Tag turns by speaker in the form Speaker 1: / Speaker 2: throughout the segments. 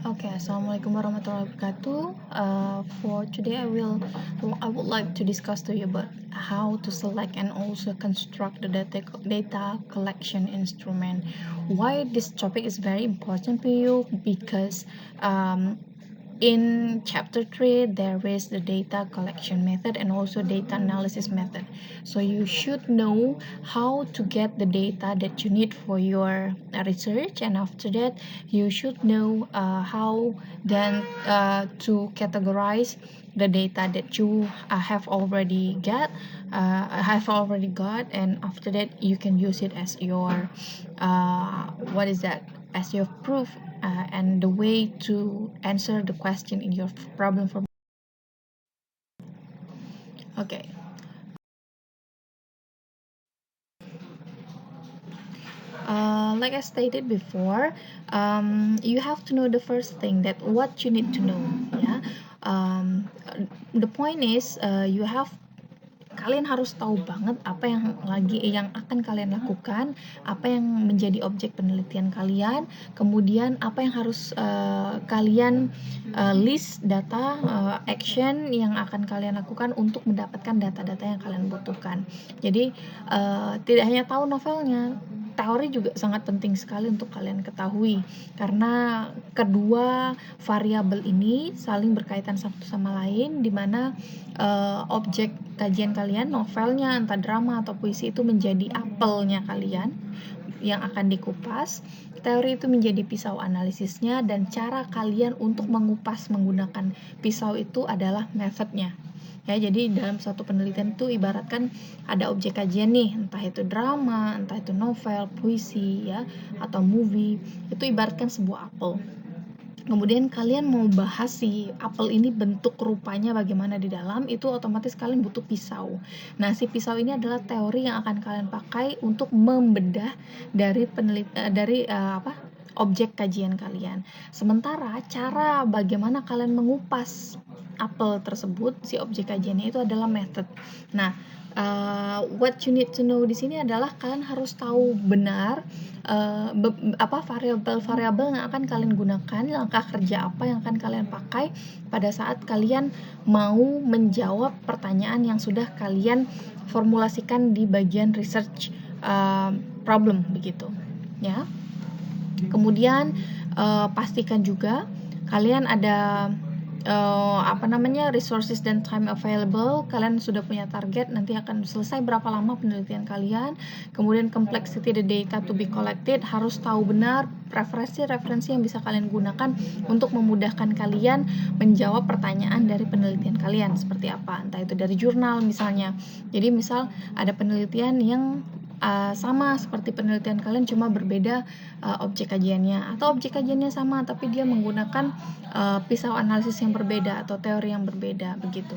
Speaker 1: Okay, Assalamualaikum warahmatullahi wabarakatuh. For today, I would like to discuss to you about how to select and also construct the data collection instrument. Why this topic is very important to you? Because in chapter 3 there is the data collection method and also data analysis method, so you should know how to get the data that you need for your research, and after that you should know how then to categorize the data that you have already got, and after that you can use it as your what is that as your proof, and the way to answer the question in your problem for. Okay. Like I stated before, you have to know the first thing that what you need to know. Yeah. The point is, kalian harus tahu banget apa yang akan kalian lakukan, apa yang menjadi objek penelitian kalian, kemudian apa yang harus kalian list data action yang akan kalian lakukan untuk mendapatkan data-data yang kalian butuhkan. Jadi tidak hanya tahu novelnya, teori juga sangat penting sekali untuk kalian ketahui, karena kedua variabel ini saling berkaitan satu sama lain, di mana objek kajian kalian, novelnya, entah drama atau puisi, itu menjadi apelnya kalian yang akan dikupas. Teori itu menjadi pisau analisisnya, dan cara kalian untuk mengupas menggunakan pisau itu adalah metodenya. Ya, jadi dalam suatu penelitian itu ibaratkan ada objek kajian nih, entah itu drama, entah itu novel, puisi, ya, atau movie, itu ibaratkan sebuah apel. Kemudian kalian mau bahas si apel ini bentuk rupanya bagaimana di dalam, itu otomatis kalian butuh pisau. Nah, si pisau ini adalah teori yang akan kalian pakai untuk membedah dari objek kajian kalian. Sementara cara bagaimana kalian mengupas apel tersebut, si objek kajiannya, itu adalah method. Nah, what you need to know di sini adalah kalian harus tahu benar variabel-variabel yang akan kalian gunakan, langkah kerja apa yang akan kalian pakai pada saat kalian mau menjawab pertanyaan yang sudah kalian formulasikan di bagian research problem, begitu ya. Kemudian pastikan juga kalian ada resources dan time available. Kalian sudah punya target nanti akan selesai berapa lama penelitian kalian. Kemudian complexity the data to be collected, harus tahu benar referensi yang bisa kalian gunakan untuk memudahkan kalian menjawab pertanyaan dari penelitian kalian seperti apa, entah itu dari jurnal misalnya. Jadi misal ada penelitian yang sama seperti penelitian kalian, cuma berbeda objek kajiannya, atau objek kajiannya sama tapi dia menggunakan pisau analisis yang berbeda atau teori yang berbeda, begitu.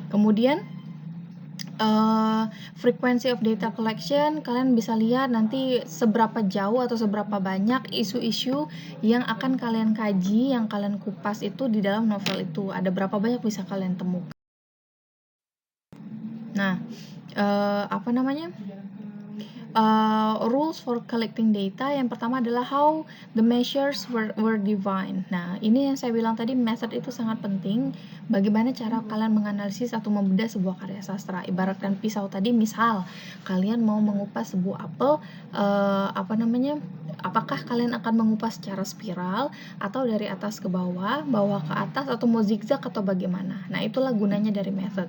Speaker 1: Kemudian frequency of data collection, kalian bisa lihat nanti seberapa jauh atau seberapa banyak isu-isu yang akan kalian kaji, yang kalian kupas itu di dalam novel itu, ada berapa banyak bisa kalian temukan. Nah, rules for collecting data, yang pertama adalah how the measures were defined. Nah, ini yang saya bilang tadi, method itu sangat penting. Bagaimana cara kalian menganalisis atau membedah sebuah karya sastra. Ibaratkan pisau tadi, misal kalian mau mengupas sebuah apel, apakah kalian akan mengupas secara spiral atau dari atas ke bawah ke atas, atau mau zigzag atau bagaimana. Nah, itulah gunanya dari method.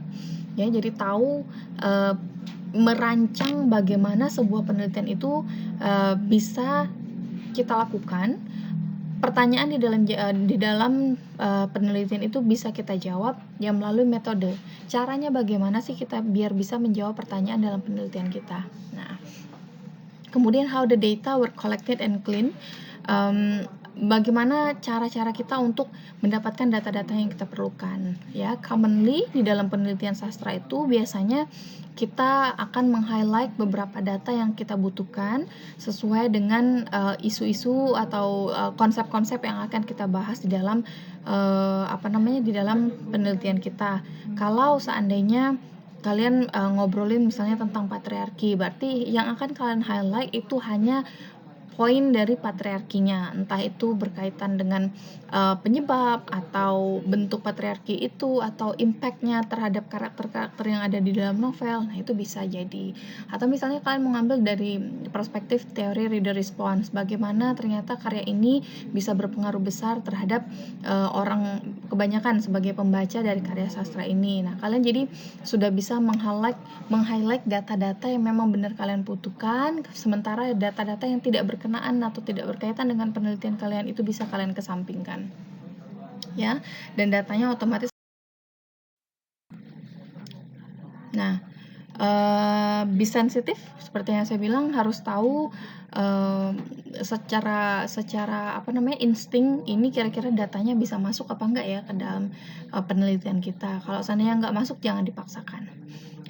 Speaker 1: Ya, jadi tahu merancang bagaimana sebuah penelitian itu bisa kita lakukan. Pertanyaan di dalam penelitian itu bisa kita jawab ya melalui metode. Caranya bagaimana sih kita biar bisa menjawab pertanyaan dalam penelitian kita. Nah, kemudian how the data were collected and cleaned. Bagaimana cara-cara kita untuk mendapatkan data-data yang kita perlukan. Ya, commonly di dalam penelitian sastra itu biasanya kita akan meng-highlight beberapa data yang kita butuhkan sesuai dengan isu-isu atau konsep-konsep yang akan kita bahas di dalam di dalam penelitian kita. Kalau seandainya kalian ngobrolin misalnya tentang patriarki, berarti yang akan kalian highlight itu hanya poin dari patriarkinya, entah itu berkaitan dengan penyebab atau bentuk patriarki itu atau impactnya terhadap karakter-karakter yang ada di dalam novel. Nah, itu bisa jadi. Atau misalnya kalian mengambil dari perspektif teori reader response, bagaimana ternyata karya ini bisa berpengaruh besar terhadap orang kebanyakan sebagai pembaca dari karya sastra ini. Nah, kalian jadi sudah bisa meng-highlight data-data yang memang benar kalian butuhkan, sementara data-data yang tidak berkenaan atau tidak berkaitan dengan penelitian kalian itu bisa kalian kesampingkan. Ya, dan datanya otomatis. Nah, be sensitif seperti yang saya bilang, harus tahu secara apa namanya, insting ini kira-kira datanya bisa masuk apa enggak ya ke dalam penelitian kita. Kalau seandainya nggak masuk, jangan dipaksakan,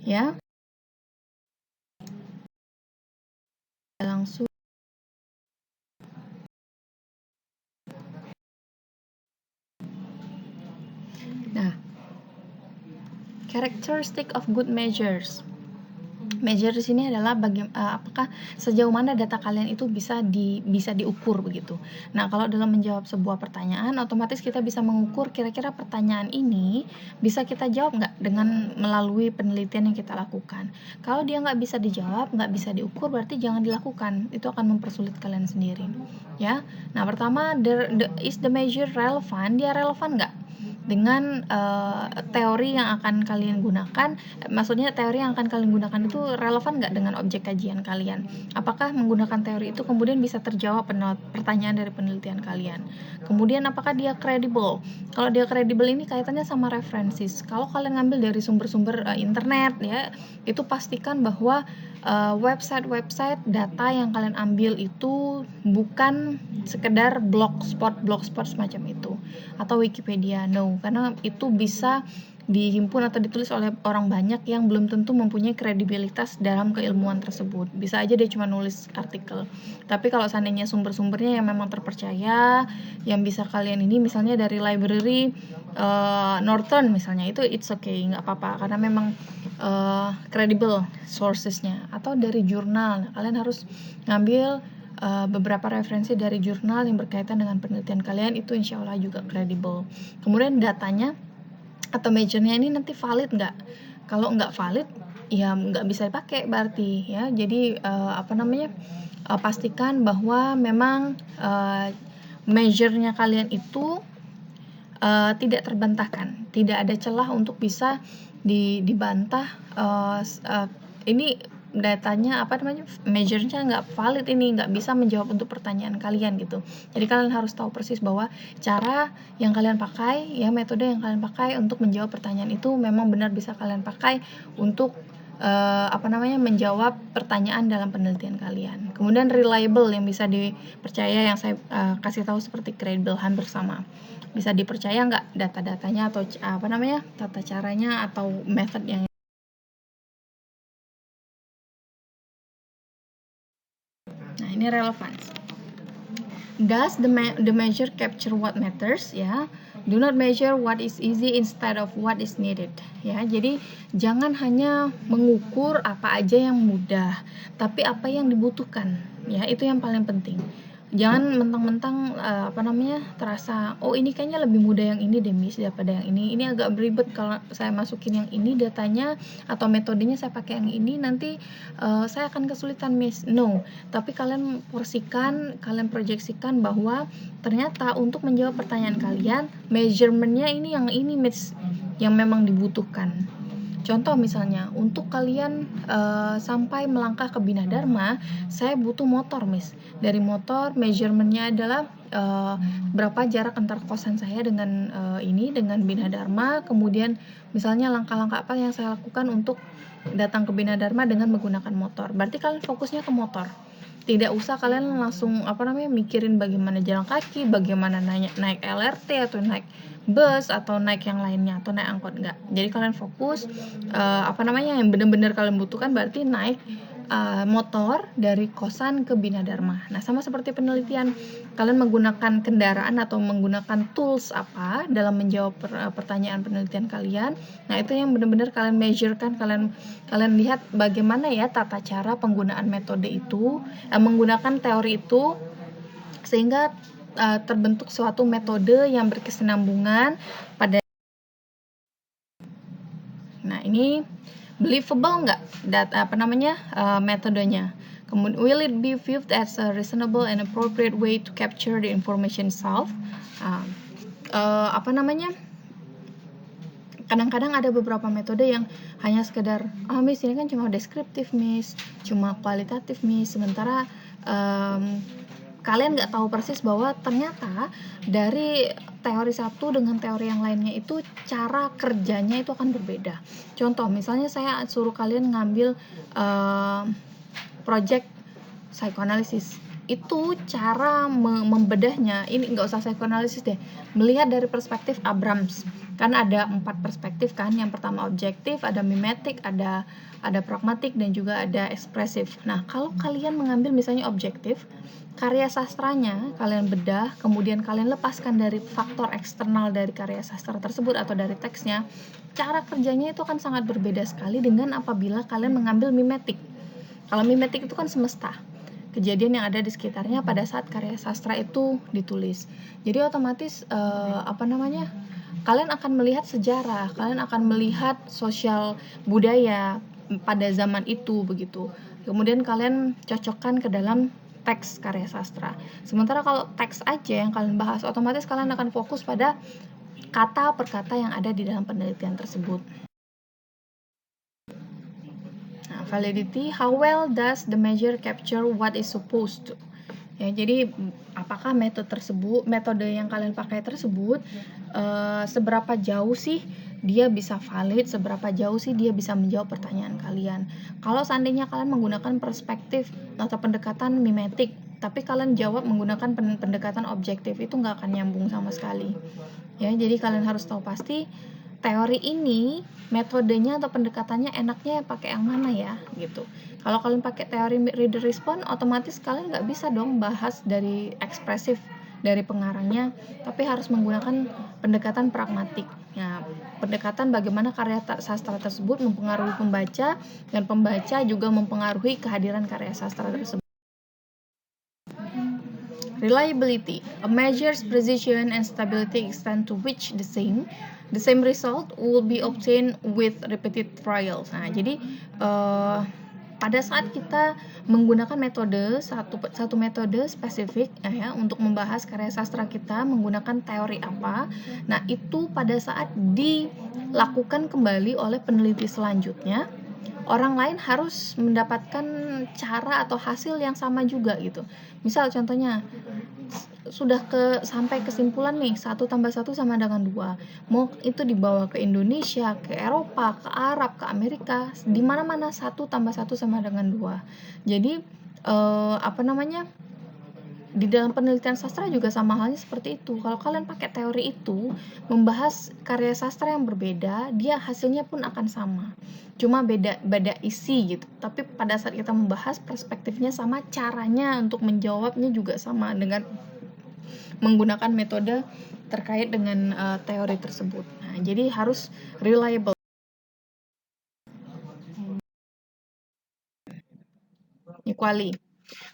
Speaker 1: ya. Langsung. Nah, characteristic of good measures. Measure di sini adalah apakah sejauh mana data kalian itu bisa diukur begitu. Nah, kalau dalam menjawab sebuah pertanyaan, otomatis kita bisa mengukur kira-kira pertanyaan ini bisa kita jawab nggak dengan melalui penelitian yang kita lakukan. Kalau dia nggak bisa dijawab, nggak bisa diukur, berarti jangan dilakukan. Itu akan mempersulit kalian sendiri, ya. Nah, pertama, is the measure relevant? Dia relevan nggak dengan teori yang akan kalian gunakan? Maksudnya teori yang akan kalian gunakan itu relevan nggak dengan objek kajian kalian? Apakah menggunakan teori itu kemudian bisa terjawab pertanyaan dari penelitian kalian? Kemudian apakah dia kredibel? Kalau dia kredibel ini kaitannya sama referensi. Kalau kalian ngambil dari sumber-sumber internet, ya, itu pastikan bahwa website data yang kalian ambil itu bukan sekedar blogspot semacam itu atau Wikipedia. No, karena itu bisa dihimpun atau ditulis oleh orang banyak yang belum tentu mempunyai kredibilitas dalam keilmuan tersebut. Bisa aja dia cuma nulis artikel. Tapi kalau seandainya sumber-sumbernya yang memang terpercaya, yang bisa kalian ini misalnya dari library Norton misalnya, itu it's okay, nggak apa-apa karena memang credible sourcesnya. Atau dari jurnal, kalian harus ngambil beberapa referensi dari jurnal yang berkaitan dengan penelitian kalian, itu insya Allah juga kredibel. Kemudian datanya atau measure-nya ini nanti valid nggak? Kalau nggak valid, ya nggak bisa dipakai berarti, ya. Jadi pastikan bahwa memang measure-nya kalian itu tidak terbantahkan, tidak ada celah untuk bisa dibantah. Ini datanya measure-nya nggak valid, ini nggak bisa menjawab untuk pertanyaan kalian gitu. Jadi kalian harus tahu persis bahwa cara yang kalian pakai, ya, metode yang kalian pakai untuk menjawab pertanyaan itu memang benar bisa kalian pakai untuk menjawab pertanyaan dalam penelitian kalian. Kemudian reliable, yang bisa dipercaya, yang saya kasih tahu seperti credible, hampir sama. Bisa dipercaya nggak data-datanya atau tata caranya atau method yang. Nah, ini relevance. Does the measure capture what matters? Ya, do not measure what is easy instead of what is needed. Ya, jadi jangan hanya mengukur apa aja yang mudah, tapi apa yang dibutuhkan. Ya, itu yang paling penting. Jangan mentang-mentang terasa, oh ini kayaknya lebih mudah yang ini deh Miss daripada yang ini agak beribet kalau saya masukin yang ini datanya atau metodenya saya pakai yang ini, nanti saya akan kesulitan Miss. No, tapi kalian kalian proyeksikan bahwa ternyata untuk menjawab pertanyaan kalian, measurement-nya ini yang ini Miss, yang memang dibutuhkan. Contoh misalnya, untuk kalian sampai melangkah ke Bina Dharma, saya butuh motor, Miss. Dari motor, measurement-nya adalah berapa jarak antar kosan saya dengan dengan Bina Dharma. Kemudian misalnya langkah-langkah apa yang saya lakukan untuk datang ke Bina Dharma dengan menggunakan motor. Berarti kalian fokusnya ke motor. Tidak usah kalian langsung mikirin bagaimana jalan kaki, bagaimana naik LRT atau naik bus atau naik yang lainnya atau naik angkot, enggak. Jadi kalian fokus yang benar-benar kalian butuhkan, berarti naik motor dari kosan ke Bina Dharma. Nah, sama seperti penelitian, kalian menggunakan kendaraan atau menggunakan tools apa dalam menjawab pertanyaan penelitian kalian. Nah, itu yang benar-benar kalian measurekan, kalian lihat bagaimana ya tata cara penggunaan metode itu, menggunakan teori itu sehingga terbentuk suatu metode yang berkesinambungan pada. Nah, ini believable nggak metodenya? Kemudian, will it be viewed as a reasonable and appropriate way to capture the information solved? Kadang-kadang ada beberapa metode yang hanya sekedar, miss ini kan cuma deskriptif miss, cuma kualitatif miss, sementara kalian nggak tahu persis bahwa ternyata dari teori satu dengan teori yang lainnya itu cara kerjanya itu akan berbeda. Contoh, misalnya saya suruh kalian ngambil project psikoanalisis, itu cara membedahnya, ini nggak usah psikoanalisis deh, melihat dari perspektif Abrams. Kan ada 4 perspektif kan, yang pertama objektif, ada mimetik, ada pragmatik, dan juga ada ekspresif. Nah, kalau kalian mengambil misalnya objektif, karya sastranya kalian bedah, kemudian kalian lepaskan dari faktor eksternal dari karya sastra tersebut atau dari teksnya, cara kerjanya itu akan sangat berbeda sekali dengan apabila kalian mengambil mimetik. Kalau mimetik itu kan semesta, kejadian yang ada di sekitarnya pada saat karya sastra itu ditulis. Jadi otomatis kalian akan melihat sejarah, kalian akan melihat sosial budaya pada zaman itu begitu. Kemudian kalian cocokkan ke dalam teks karya sastra. Sementara kalau teks aja yang kalian bahas, otomatis kalian akan fokus pada kata per kata yang ada di dalam penelitian tersebut. Nah, validity, how well does the measure capture what is supposed to? Ya, jadi apakah metode yang kalian pakai tersebut seberapa jauh sih dia bisa valid, seberapa jauh sih dia bisa menjawab pertanyaan kalian. Kalau seandainya kalian menggunakan perspektif atau pendekatan mimetik, tapi kalian jawab menggunakan pendekatan objektif, itu nggak akan nyambung sama sekali. Ya, jadi kalian harus tahu pasti teori ini metodenya atau pendekatannya enaknya pakai yang mana ya gitu. Kalau kalian pakai teori reader response, otomatis kalian nggak bisa dong bahas dari ekspresif dari pengarangnya, tapi harus menggunakan pendekatan pragmatik. Nah, pendekatan bagaimana karya sastra tersebut mempengaruhi pembaca, dan pembaca juga mempengaruhi kehadiran karya sastra tersebut. Reliability, a measure's precision and stability extent to which the same result will be obtained with repeated trials. Nah, jadi pada saat kita menggunakan satu metode spesifik ya untuk membahas karya sastra kita menggunakan teori apa, nah itu pada saat dilakukan kembali oleh peneliti selanjutnya, orang lain harus mendapatkan cara atau hasil yang sama juga gitu. Misal contohnya sudah sampai kesimpulan nih 1 tambah 1 sama dengan 2, mau itu dibawa ke Indonesia, ke Eropa, ke Arab, ke Amerika, di mana-mana 1 tambah 1 sama dengan 2. Jadi di dalam penelitian sastra juga sama halnya seperti itu. Kalau kalian pakai teori itu membahas karya sastra yang berbeda, dia hasilnya pun akan sama, cuma beda isi gitu. Tapi pada saat kita membahas, perspektifnya sama, caranya untuk menjawabnya juga sama dengan menggunakan metode terkait dengan teori tersebut. Nah, jadi harus reliable.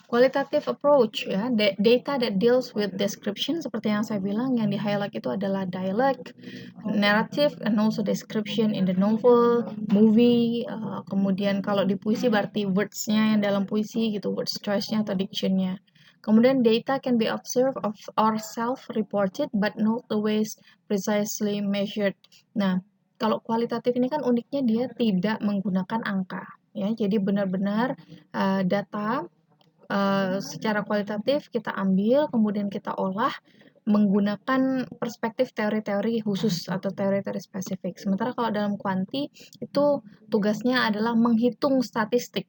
Speaker 1: Qualitative approach ya, data that deals with description, seperti yang saya bilang, yang di highlight itu adalah dialect, narrative, and also description in the novel, movie. Kemudian kalau di puisi berarti words-nya yang dalam puisi gitu, words choice-nya atau diction-nya. Kemudian data can be observed or self-reported but not always precisely measured. Nah, kalau kualitatif ini kan uniknya dia tidak menggunakan angka ya, jadi benar-benar data secara kualitatif kita ambil, kemudian kita olah menggunakan perspektif teori-teori khusus atau teori-teori spesifik. Sementara kalau dalam kuanti itu tugasnya adalah menghitung statistik.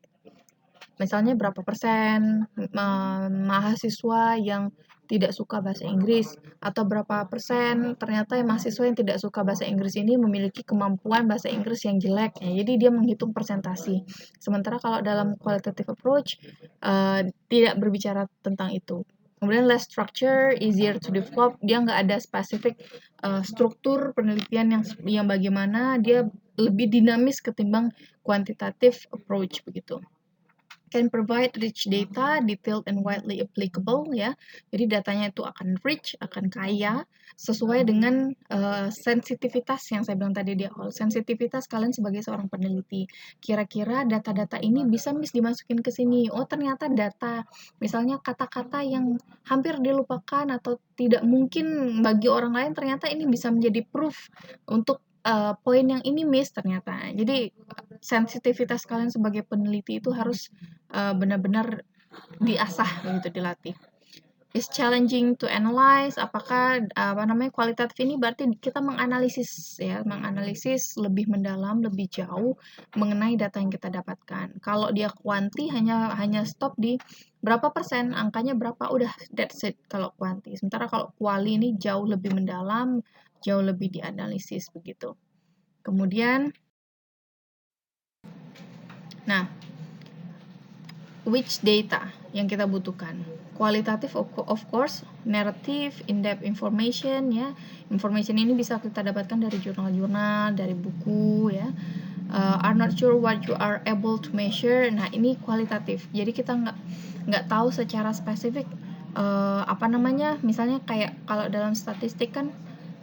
Speaker 1: Misalnya berapa persen mahasiswa yang tidak suka bahasa Inggris, atau berapa persen ternyata mahasiswa yang tidak suka bahasa Inggris ini memiliki kemampuan bahasa Inggris yang jelek. Ya, jadi dia menghitung persentasi. Sementara kalau dalam qualitative approach tidak berbicara tentang itu. Kemudian less structure, easier to develop, dia nggak ada spesifik struktur penelitian yang bagaimana, dia lebih dinamis ketimbang quantitative approach begitu. Can provide rich data, detailed and widely applicable ya. Jadi datanya itu akan rich, akan kaya, sesuai dengan sensitivitas yang saya bilang tadi di awal. Sensitivitas kalian sebagai seorang peneliti. Kira-kira data-data ini bisa dimasukin ke sini. Oh, ternyata data, misalnya kata-kata yang hampir dilupakan atau tidak mungkin bagi orang lain, ternyata ini bisa menjadi proof untuk poin yang ini miss ternyata. Jadi sensitivitas kalian sebagai peneliti itu harus benar-benar diasah begitu, dilatih. Is challenging to analyze, apakah kualitatif ini berarti kita menganalisis ya, menganalisis lebih mendalam, lebih jauh mengenai data yang kita dapatkan. Kalau dia kuanti hanya stop di berapa persen, angkanya berapa, udah that's it kalau kuanti. Sementara kalau kuali ini jauh lebih mendalam, jauh lebih dianalisis begitu. Kemudian nah, which data yang kita butuhkan? Kualitatif of course, narrative, in-depth information ya. Information ini bisa kita dapatkan dari jurnal-jurnal, dari buku ya. Are not sure what you are able to measure. Nah, ini kualitatif. Jadi kita nggak tahu secara spesifik misalnya kayak kalau dalam statistik kan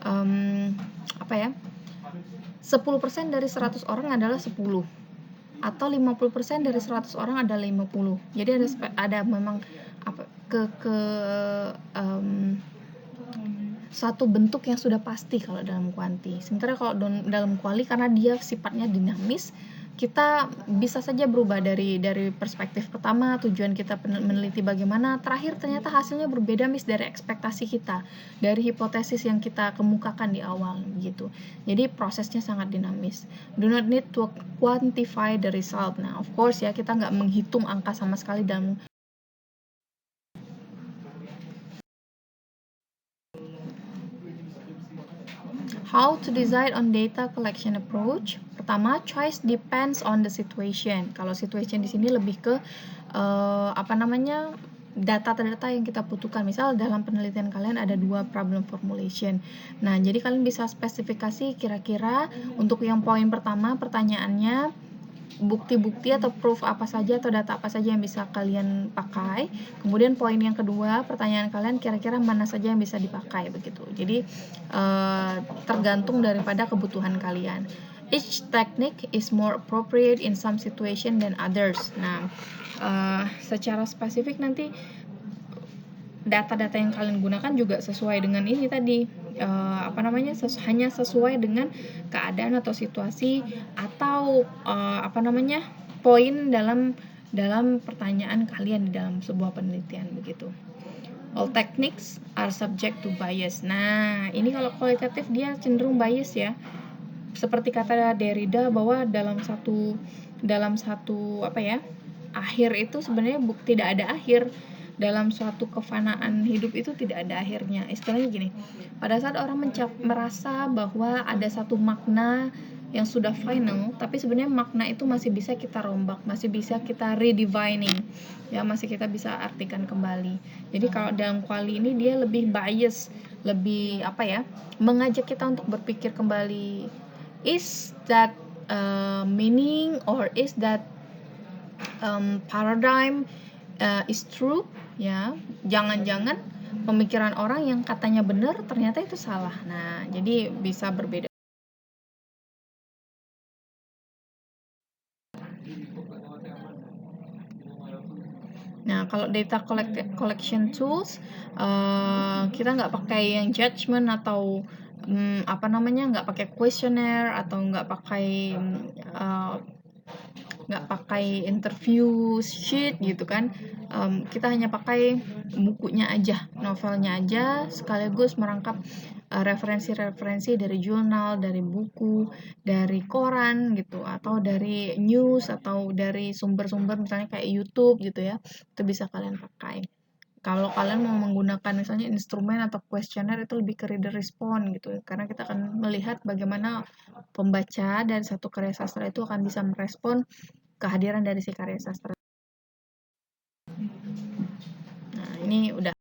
Speaker 1: 10% dari 100 orang adalah 10, atau 50% dari 100 orang adalah 50. Jadi ada memang satu bentuk yang sudah pasti kalau dalam kuanti. Sementara kalau dalam kuali, karena dia sifatnya dinamis, kita bisa saja berubah dari perspektif pertama, tujuan kita meneliti bagaimana, terakhir ternyata hasilnya berbeda dari ekspektasi kita, dari hipotesis yang kita kemukakan di awal gitu. Jadi prosesnya sangat dinamis. Do not need to quantify the result. Nah, of course ya, kita nggak menghitung angka sama sekali dalam how to decide on data collection approach. Pertama, choice depends on the situation. Kalau situation di sini lebih ke data-data yang kita butuhkan. Misal dalam penelitian kalian ada 2 problem formulation. Nah, jadi kalian bisa spesifikasi kira-kira untuk yang poin pertama pertanyaannya bukti-bukti atau proof apa saja atau data apa saja yang bisa kalian pakai. Kemudian poin yang kedua, pertanyaan kalian kira-kira mana saja yang bisa dipakai begitu. Jadi tergantung daripada kebutuhan kalian. Each technique is more appropriate in some situation than others. Nah, secara spesifik nanti data-data yang kalian gunakan juga sesuai dengan ini tadi, hanya sesuai dengan keadaan atau situasi atau poin dalam pertanyaan kalian di dalam sebuah penelitian begitu. All techniques are subject to bias. Nah, ini kalau kualitatif dia cenderung bias ya. Seperti kata Derrida bahwa dalam satu akhir itu sebenarnya tidak ada akhir. Dalam suatu kefanaan hidup itu tidak ada akhirnya. Istilahnya gini, pada saat orang merasa bahwa ada satu makna yang sudah final, tapi sebenarnya makna itu masih bisa kita rombak, masih bisa kita redefining ya, masih kita bisa artikan kembali. Jadi kalau dalam kuali ini dia lebih bias, lebih mengajak kita untuk berpikir kembali, is that meaning or is that paradigm is true ya. Jangan-jangan pemikiran orang yang katanya benar ternyata itu salah. Nah, jadi bisa berbeda. Nah, kalau data collection tools, kita nggak pakai yang judgment atau nggak pakai questionnaire atau nggak pakai interview sheet gitu kan. Kita hanya pakai bukunya aja, novelnya aja, sekaligus merangkap referensi-referensi dari jurnal, dari buku, dari koran gitu, atau dari news, atau dari sumber-sumber misalnya kayak YouTube gitu ya, itu bisa kalian pakai. Kalau kalian mau menggunakan misalnya instrumen atau kuesioner itu lebih ke reader respond gitu, karena kita akan melihat bagaimana pembaca dari satu karya sastra itu akan bisa merespon kehadiran dari si karya sastra. Nah, ini udah